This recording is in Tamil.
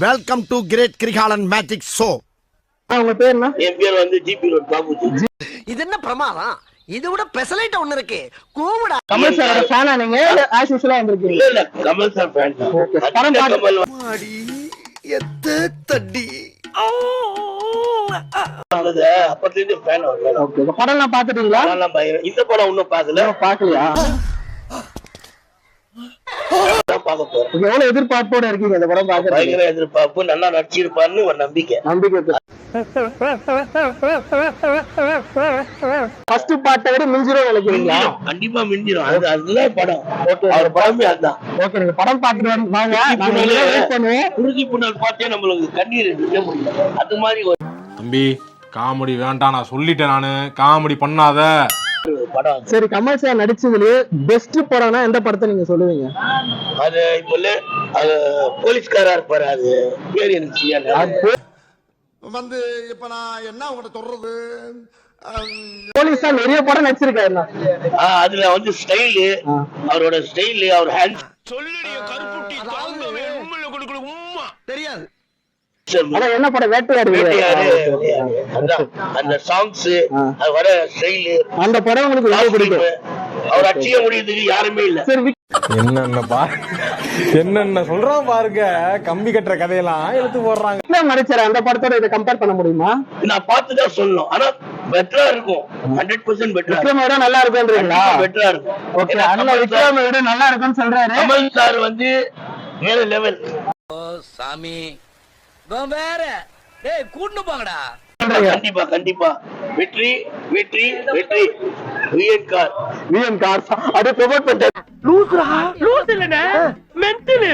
Welcome to great Kirikalan magic show. உங்க பேர் என்ன? என் பேர் வந்து ஜிபி ரோட் பாபுஜி. இது என்ன பிரமாதம்? இது விட பெசலைட் ஒண்ணு இருக்கு. கூவுடா. கமல் சாரோட ஃபேனா நீங்க? ஆஸ் யூசுவலா வந்திருக்கீங்க? இல்ல கமல் சார் ஃபேன் தான். ஓகே. படம் கமல் அடி எத்த தடி. வந்தது அப்பத்துல இருந்து ஃபேன் வரல. ஓகே. படம் எல்லாம் பாத்துட்டீங்களா? நான் பயங்கர இந்த படம் இன்னும் பார்க்கல. பாக்கலையா? பார்க்க போறேன். எவ்வளவு எதிர்பார்ப்போட இருக்கீங்க இந்த படம் பாக்குறதுக்கு? பயங்கர எதிர்பார்ப்பு, நல்லா நடிச்சிருப்பாருன்னு ஒரு நம்பிக்கை. ஃபர்ஸ்ட் பார்ட்டை விட மிஞ்சிரும் நினைக்கிறீங்களா? கண்டிப்பா மிஞ்சிரும். அதுதான் படம். அவர் படமே அதுதான். ஓகே, நீங்க படம் பாத்துட்டு வாங்க. நாங்க வெயிட் பண்ணுவோம். உறுதி புண்ணல் பார்த்தே நம்மளுக்கு கண்ணீர் நிக்க முடியல. அது மாதிரி ஒரு தம்பி காமெடி வேண்டாம், நான் சொல்லிட்டேன். நானு காமெடி பண்ணாத படம். சரி, கமல் சார் நடிச்சதுலயே பெஸ்ட் படம்னா எந்த படத்தை நீங்க சொல்லுவீங்க? அது இப்போ அது போலீஸ்காரா இருப்பாரு. அது பேர் எனக்கு சரியா வந்து இப்ப நான் என்ன உங்கள்கிட்ட சொல்றது? போலீஸா நிறைய படம் நடிச்சிருக்காரு. அதுல வந்து ஸ்டைலு, அவரோட ஸ்டைலு, அவர் ஹேண்ட் தெரியாது. என்ன படம்? வேட்டையாடு. அந்த சாங்ஸ், அது வர ஸ்டைலு, அந்த படம் உங்களுக்கு ரொம்ப பிடிக்கும். அவர் அச்சிக்க முடியறதுக்கு யாருமே இல்ல. சரி, என்னென்ன சொல்றான் பாருங்க. கம்பி கட்டுற கதையெல்லாம் எடுத்து போடுறாங்க. நடிச்சாரு அந்த படத்தோட இதை கம்பேர் பண்ண முடியுமா? நான் பார்த்துதான் சொல்லணும். ஆனா பெட்டரா இருக்கும். 100% பெட்டரா. விக்ரம் விட நல்லா இருக்குன்றீங்களா? பெட்டரா இருக்கும். ஓகே, அண்ணா விக்ரம் விட நல்லா இருக்குன்னு சொல்றாரு. கமல் சார் வந்து வேற லெவல். சாமி வேற. டேய் கூட்டு போங்கடா. கண்டிப்பா கண்டிப்பா வெற்றி வெற்றி வெற்றி. விஎன் கார் அது ப்ரொமோட் பண்ணிட்டாரு. லூஸ் இல்லனே மென்டல்.